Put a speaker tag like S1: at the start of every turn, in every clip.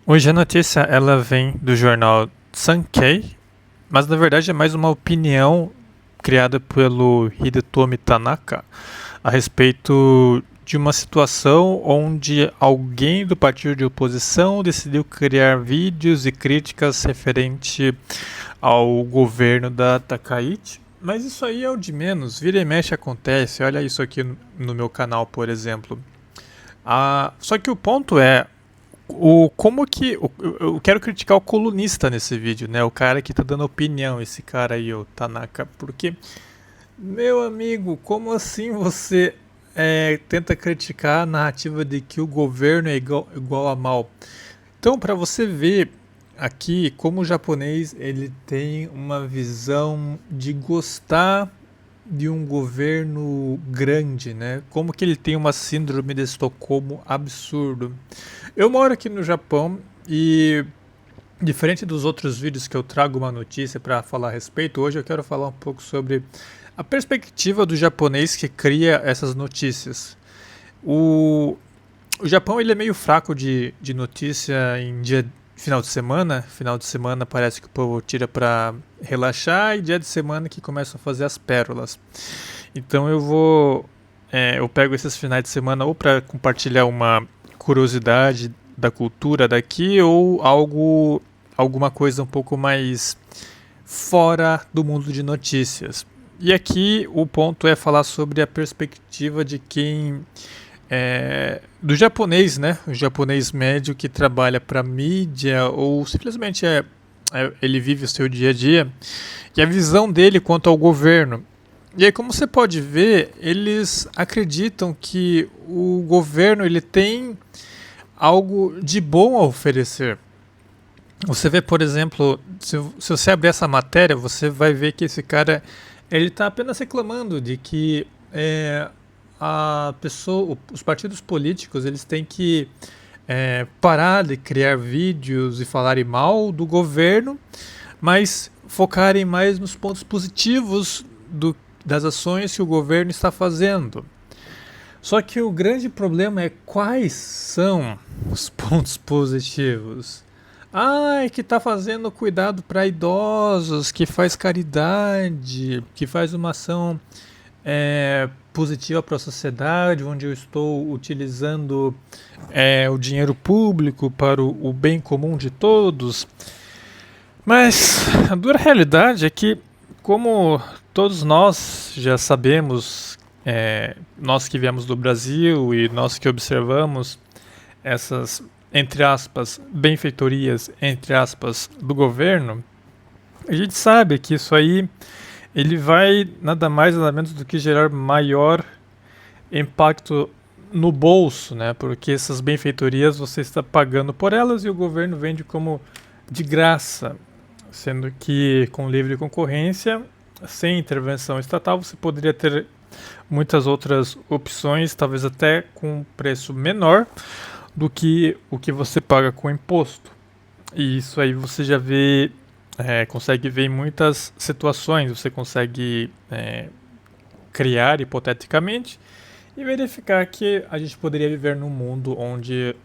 S1: Hoje a notícia ela vem do jornal Sankei, mas na verdade é mais uma opinião criada pelo Hidetomi Tanaka a respeito de uma situação onde alguém do partido de oposição decidiu criar vídeos e críticas referente ao governo da Takaichi. Mas isso aí é o de menos, vira e mexe acontece, olha isso aqui no meu canal, por exemplo. Só que o ponto é, como que. Eu quero criticar o colunista nesse vídeo, né? O cara que tá dando opinião, esse cara aí, o Tanaka. Porque, meu amigo, como assim você tenta criticar a narrativa de que o governo é igual a mal? Então, para você ver aqui como o japonês ele tem uma visão de gostar de um governo grande, né? Como que ele tem uma síndrome de Estocolmo absurdo. Eu moro aqui no Japão e, diferente dos outros vídeos que eu trago uma notícia para falar a respeito, hoje eu quero falar um pouco sobre a perspectiva do japonês que cria essas notícias. O, o Japão ele é meio fraco de notícia em dia final de semana. Final de semana parece que o povo tira para relaxar e dia de semana que começam a fazer as pérolas. Então eu pego esses finais de semana ou para compartilhar uma curiosidade da cultura daqui ou alguma coisa um pouco mais fora do mundo de notícias. E aqui o ponto é falar sobre a perspectiva de quem do japonês, né? O japonês médio que trabalha para mídia ou simplesmente ele vive o seu dia a dia e a visão dele quanto ao governo. E aí, como você pode ver, eles acreditam que o governo ele tem algo de bom a oferecer. Você vê, por exemplo, se você abrir essa matéria, você vai ver que esse cara ele está apenas reclamando de que os partidos políticos eles têm que parar de criar vídeos e falarem mal do governo, mas focarem mais nos pontos positivos das ações que o governo está fazendo. Só que o grande problema é quais são os pontos positivos. É que está fazendo cuidado para idosos, que faz caridade, que faz uma ação positiva para a sociedade, onde eu estou utilizando o dinheiro público para o bem comum de todos. Mas a dura realidade é que, como todos nós já sabemos, nós que viemos do Brasil e nós que observamos essas, entre aspas, benfeitorias, entre aspas, do governo, a gente sabe que isso aí ele vai nada mais nada menos do que gerar maior impacto no bolso, né? Porque essas benfeitorias você está pagando por elas e o governo vende como de graça, sendo que com livre concorrência, sem intervenção estatal, você poderia ter muitas outras opções, talvez até com um preço menor do que o que você paga com imposto. E isso aí você já vê, consegue ver em muitas situações, você consegue criar hipoteticamente e verificar que a gente poderia viver num mundo onde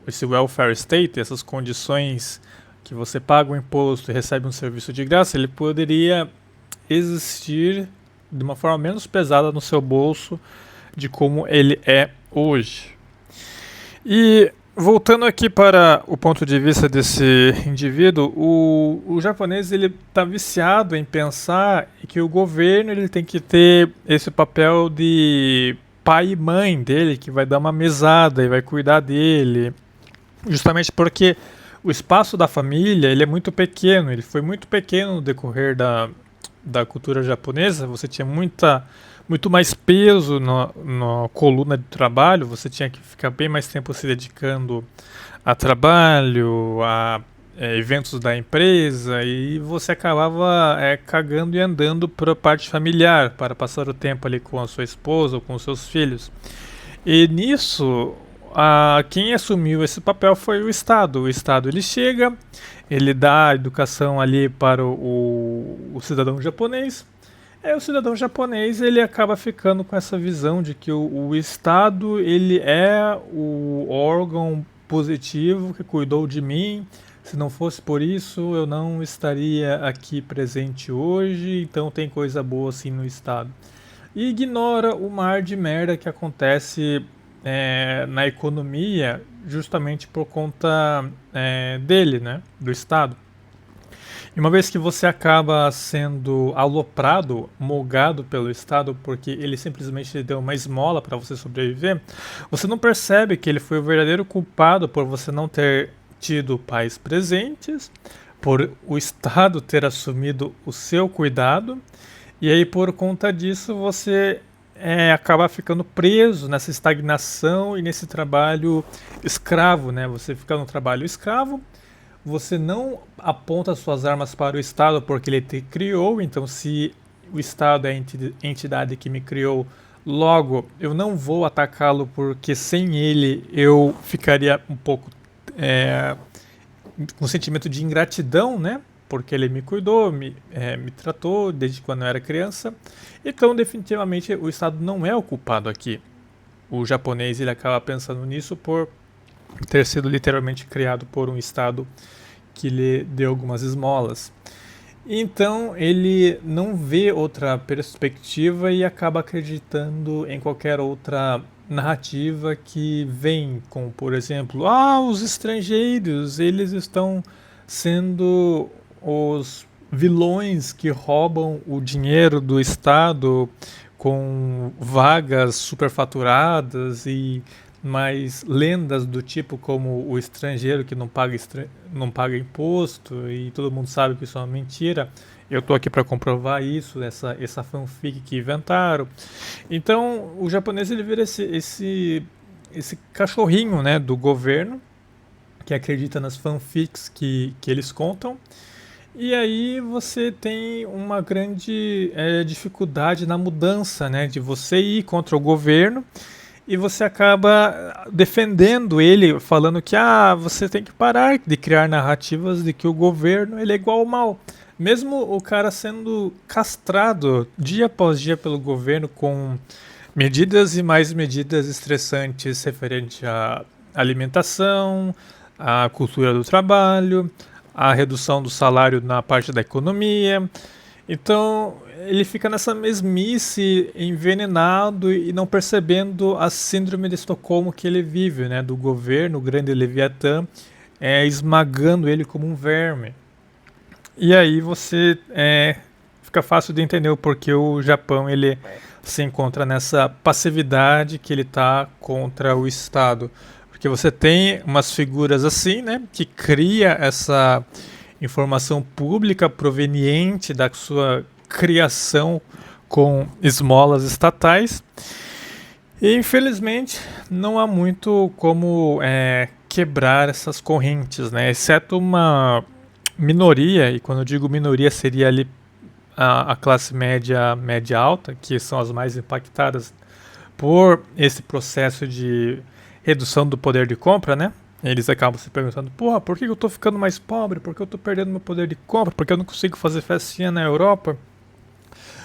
S1: esse welfare state, essas condições que você paga um imposto e recebe um serviço de graça, ele poderia existir de uma forma menos pesada no seu bolso de como ele é hoje. E voltando aqui para o ponto de vista desse indivíduo, o japonês ele está viciado em pensar que o governo ele tem que ter esse papel de pai e mãe dele, que vai dar uma mesada e vai cuidar dele, justamente porque o espaço da família ele é muito pequeno, ele foi muito pequeno no decorrer da cultura japonesa, você tinha muito mais peso na coluna de trabalho, você tinha que ficar bem mais tempo se dedicando a trabalho, a eventos da empresa, e você acabava cagando e andando para a parte familiar, para passar o tempo ali com a sua esposa ou com os seus filhos. E nisso, quem assumiu esse papel foi o Estado. O Estado ele chega, ele dá a educação ali para o cidadão japonês. O cidadão japonês ele acaba ficando com essa visão de que o Estado ele é o órgão positivo que cuidou de mim. Se não fosse por isso, eu não estaria aqui presente hoje, então tem coisa boa assim no estado. E ignora o mar de merda que acontece na economia justamente por conta dele, né, do estado. E uma vez que você acaba sendo aloprado, molgado pelo Estado, porque ele simplesmente deu uma esmola para você sobreviver, você não percebe que ele foi o verdadeiro culpado por você não ter tido pais presentes, por o Estado ter assumido o seu cuidado, e aí por conta disso você acaba ficando preso nessa estagnação e nesse trabalho escravo, né? Você fica no trabalho escravo, você não aponta suas armas para o Estado porque ele te criou, então se o Estado é a entidade que me criou, logo eu não vou atacá-lo porque sem ele eu ficaria um pouco com um sentimento de ingratidão, né? Porque ele me cuidou, me tratou desde quando eu era criança. Então, definitivamente, o Estado não é o culpado aqui. O japonês ele acaba pensando nisso por ter sido literalmente criado por um Estado que lhe deu algumas esmolas. Então ele não vê outra perspectiva e acaba acreditando em qualquer outra narrativa que vem, como por exemplo, os estrangeiros, eles estão sendo os vilões que roubam o dinheiro do Estado com vagas superfaturadas e mais lendas do tipo como o estrangeiro que não paga imposto e todo mundo sabe que isso é uma mentira. Eu tô aqui para comprovar isso, essa fanfic que inventaram. Então o japonês ele vira esse cachorrinho, né, do governo que acredita nas fanfics que eles contam. E aí você tem uma grande dificuldade na mudança, né, de você ir contra o governo e você acaba defendendo ele, falando que você tem que parar de criar narrativas de que o governo ele é igual ao mal. Mesmo o cara sendo castrado dia após dia pelo governo com medidas e mais medidas estressantes referente à alimentação, à cultura do trabalho, à redução do salário na parte da economia. Então ele fica nessa mesmice, envenenado e não percebendo a síndrome de Estocolmo que ele vive, né? Do governo, o grande Leviatã, esmagando ele como um verme. E aí você fica fácil de entender o porquê o Japão ele se encontra nessa passividade que ele está contra o Estado. Porque você tem umas figuras assim, né? Que cria essa informação pública proveniente da sua criação com esmolas estatais. E infelizmente não há muito como quebrar essas correntes, né? Exceto uma minoria, e quando eu digo minoria seria ali a classe média, média alta, que são as mais impactadas por esse processo de redução do poder de compra, né? Eles acabam se perguntando, por que eu tô ficando mais pobre? Por que eu tô perdendo meu poder de compra? Por que eu não consigo fazer festinha na Europa?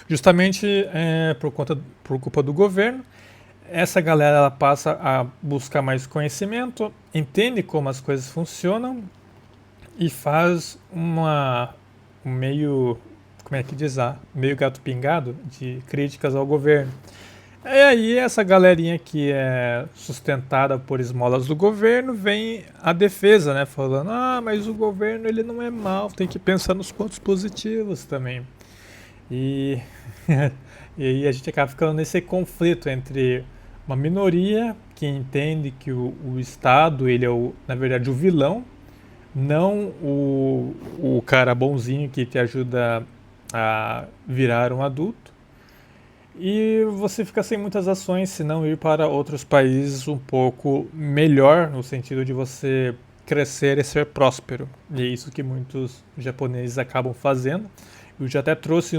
S1: Justamente por culpa do governo. Essa galera ela passa a buscar mais conhecimento, entende como as coisas funcionam e faz um meio, como é que diz meio gato pingado de críticas ao governo. E aí essa galerinha que é sustentada por esmolas do governo vem a defesa, né, falando, mas o governo ele não é mal, tem que pensar nos pontos positivos também. E, e aí a gente acaba ficando nesse conflito entre uma minoria que entende que o Estado ele é na verdade o vilão, não o cara bonzinho que te ajuda a virar um adulto. E você fica sem muitas ações se não ir para outros países um pouco melhor, no sentido de você crescer e ser próspero. E é isso que muitos japoneses acabam fazendo. Eu já até trouxe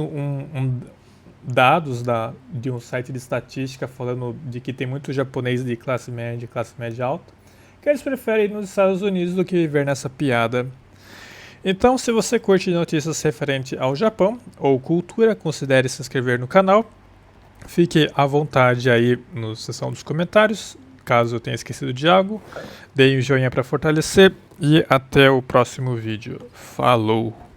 S1: dados de um site de estatística falando de que tem muito japonês de classe média alta, que eles preferem ir nos Estados Unidos do que viver nessa piada. Então, se você curte notícias referente ao Japão ou cultura, considere se inscrever no canal. Fique à vontade aí na seção dos comentários. caso eu tenha esquecido de algo. Deem um joinha para fortalecer e até o próximo vídeo. Falou!